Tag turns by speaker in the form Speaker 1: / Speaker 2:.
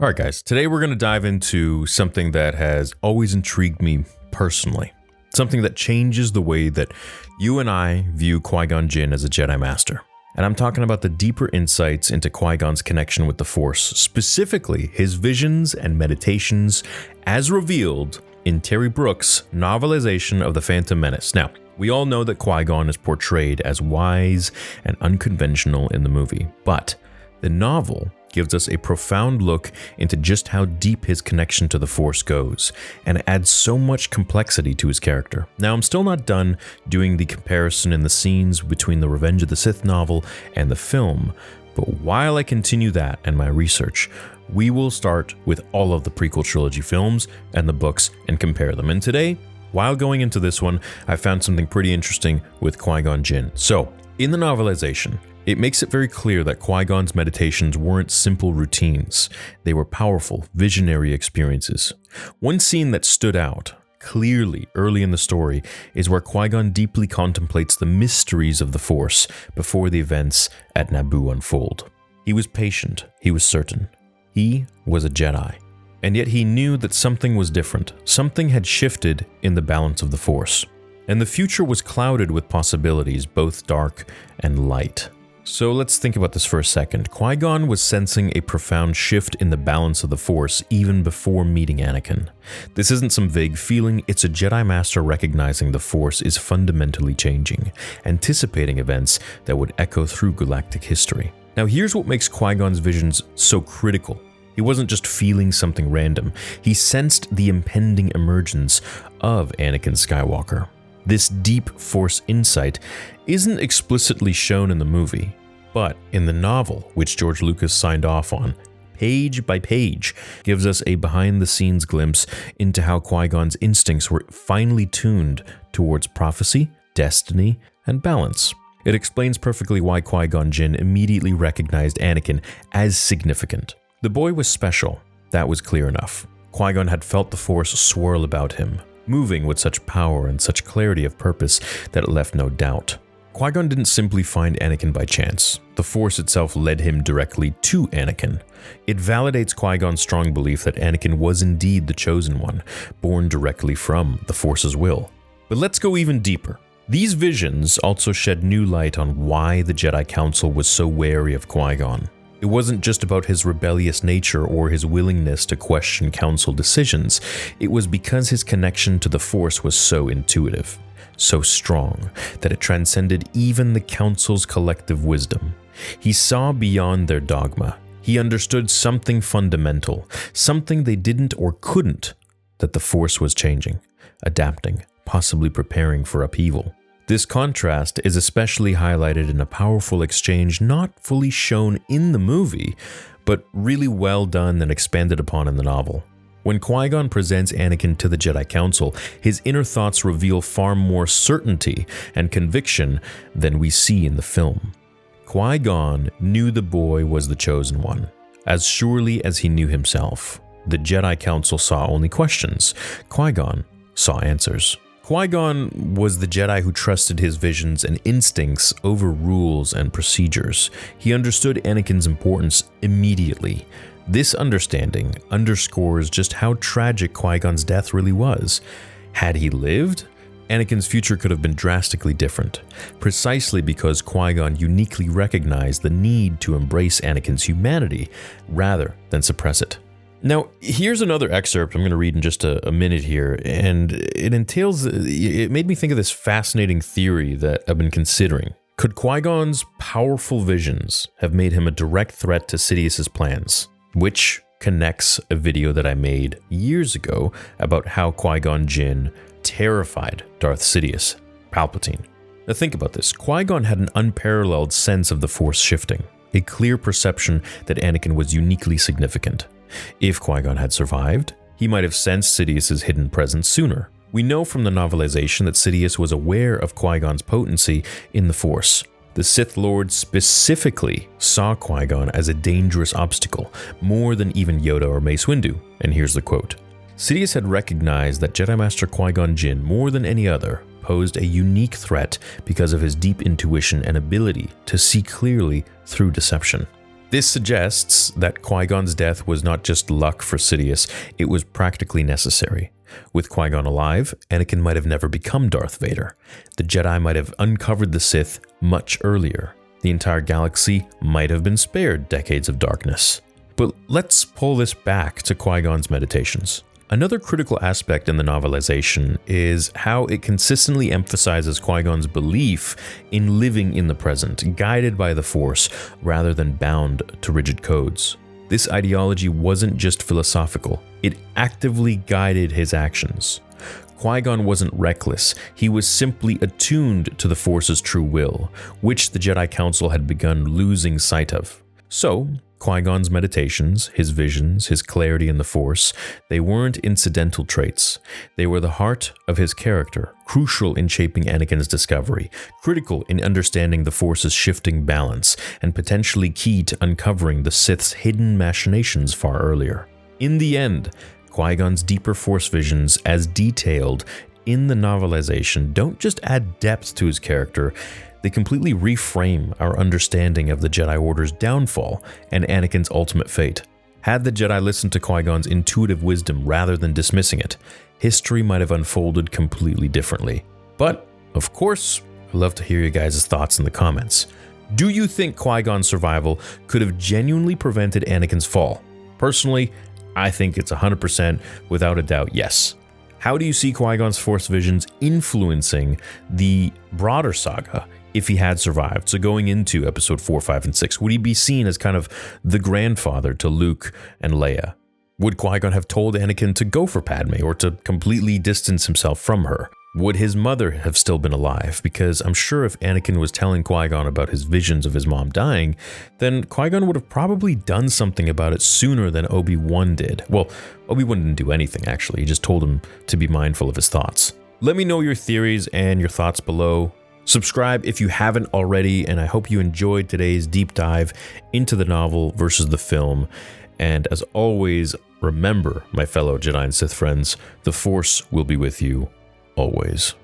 Speaker 1: All right, guys, today we're going to dive into something that has always intrigued me personally. Something that changes the way that you and I view Qui-Gon Jinn as a Jedi Master. And I'm talking about the deeper insights into Qui-Gon's connection with the Force, specifically his visions and meditations as revealed in Terry Brooks' novelization of The Phantom Menace. Now, we all know that Qui-Gon is portrayed as wise and unconventional in the movie, but the novel gives us a profound look into just how deep his connection to the Force goes, and adds so much complexity to his character. Now, I'm still not done doing the comparison in the scenes between the Revenge of the Sith novel and the film, but while I continue that and my research, we will start with all of the prequel trilogy films and the books and compare them. And today, while going into this one, I found something pretty interesting with Qui-Gon Jinn. So, in the novelization, it makes it very clear that Qui-Gon's meditations weren't simple routines. They were powerful, visionary experiences. One scene that stood out clearly early in the story is where Qui-Gon deeply contemplates the mysteries of the Force before the events at Naboo unfold. He was patient. He was certain. He was a Jedi. And yet he knew that something was different. Something had shifted in the balance of the Force. And the future was clouded with possibilities, both dark and light. So let's think about this for a second. Qui-Gon was sensing a profound shift in the balance of the Force even before meeting Anakin. This isn't some vague feeling, it's a Jedi Master recognizing the Force is fundamentally changing, anticipating events that would echo through galactic history. Now here's what makes Qui-Gon's visions so critical. He wasn't just feeling something random, he sensed the impending emergence of Anakin Skywalker. This deep Force insight isn't explicitly shown in the movie, but in the novel, which George Lucas signed off on, page by page, gives us a behind-the-scenes glimpse into how Qui-Gon's instincts were finely tuned towards prophecy, destiny, and balance. It explains perfectly why Qui-Gon Jinn immediately recognized Anakin as significant. The boy was special, that was clear enough. Qui-Gon had felt the Force swirl about him, moving with such power and such clarity of purpose that it left no doubt. Qui-Gon didn't simply find Anakin by chance. The Force itself led him directly to Anakin. It validates Qui-Gon's strong belief that Anakin was indeed the chosen one, born directly from the Force's will. But let's go even deeper. These visions also shed new light on why the Jedi Council was so wary of Qui-Gon. It wasn't just about his rebellious nature or his willingness to question council decisions. It was because his connection to the Force was so intuitive, so strong, that it transcended even the council's collective wisdom. He saw beyond their dogma. He understood something fundamental, something they didn't or couldn't, that the Force was changing, adapting, possibly preparing for upheaval. This contrast is especially highlighted in a powerful exchange not fully shown in the movie, but really well done and expanded upon in the novel. When Qui-Gon presents Anakin to the Jedi Council, his inner thoughts reveal far more certainty and conviction than we see in the film. Qui-Gon knew the boy was the chosen one, as surely as he knew himself. The Jedi Council saw only questions. Qui-Gon saw answers. Qui-Gon was the Jedi who trusted his visions and instincts over rules and procedures. He understood Anakin's importance immediately. This understanding underscores just how tragic Qui-Gon's death really was. Had he lived, Anakin's future could have been drastically different, precisely because Qui-Gon uniquely recognized the need to embrace Anakin's humanity rather than suppress it. Now, here's another excerpt I'm going to read in just a minute here, and it made me think of this fascinating theory that I've been considering. Could Qui-Gon's powerful visions have made him a direct threat to Sidious's plans? Which connects a video that I made years ago about how Qui-Gon Jinn terrified Darth Sidious, Palpatine. Now think about this. Qui-Gon had an unparalleled sense of the Force shifting, a clear perception that Anakin was uniquely significant. If Qui-Gon had survived, he might have sensed Sidious's hidden presence sooner. We know from the novelization that Sidious was aware of Qui-Gon's potency in the Force. The Sith Lord specifically saw Qui-Gon as a dangerous obstacle, more than even Yoda or Mace Windu. And here's the quote. Sidious had recognized that Jedi Master Qui-Gon Jinn, more than any other, posed a unique threat because of his deep intuition and ability to see clearly through deception. This suggests that Qui-Gon's death was not just luck for Sidious, it was practically necessary. With Qui-Gon alive, Anakin might have never become Darth Vader. The Jedi might have uncovered the Sith much earlier. The entire galaxy might have been spared decades of darkness. But let's pull this back to Qui-Gon's meditations. Another critical aspect in the novelization is how it consistently emphasizes Qui-Gon's belief in living in the present, guided by the Force rather than bound to rigid codes. This ideology wasn't just philosophical, it actively guided his actions. Qui-Gon wasn't reckless, he was simply attuned to the Force's true will, which the Jedi Council had begun losing sight of. So, Qui-Gon's meditations, his visions, his clarity in the Force, they weren't incidental traits. They were the heart of his character, crucial in shaping Anakin's discovery, critical in understanding the Force's shifting balance, and potentially key to uncovering the Sith's hidden machinations far earlier. In the end, Qui-Gon's deeper Force visions, as detailed in the novelization, don't just add depth to his character, they completely reframe our understanding of the Jedi Order's downfall and Anakin's ultimate fate. Had the Jedi listened to Qui-Gon's intuitive wisdom rather than dismissing it, history might have unfolded completely differently. But, of course, I'd love to hear you guys' thoughts in the comments. Do you think Qui-Gon's survival could have genuinely prevented Anakin's fall? Personally, I think it's 100% without a doubt yes. How do you see Qui-Gon's Force visions influencing the broader saga if he had survived? So going into episode 4, 5, and 6, would he be seen as kind of the grandfather to Luke and Leia? Would Qui-Gon have told Anakin to go for Padme or to completely distance himself from her? Would his mother have still been alive? Because I'm sure if Anakin was telling Qui-Gon about his visions of his mom dying, then Qui-Gon would have probably done something about it sooner than Obi-Wan did. Well, Obi-Wan didn't do anything, actually. He just told him to be mindful of his thoughts. Let me know your theories and your thoughts below. Subscribe if you haven't already, and I hope you enjoyed today's deep dive into the novel versus the film. And as always, remember, my fellow Jedi and Sith friends, the Force will be with you always.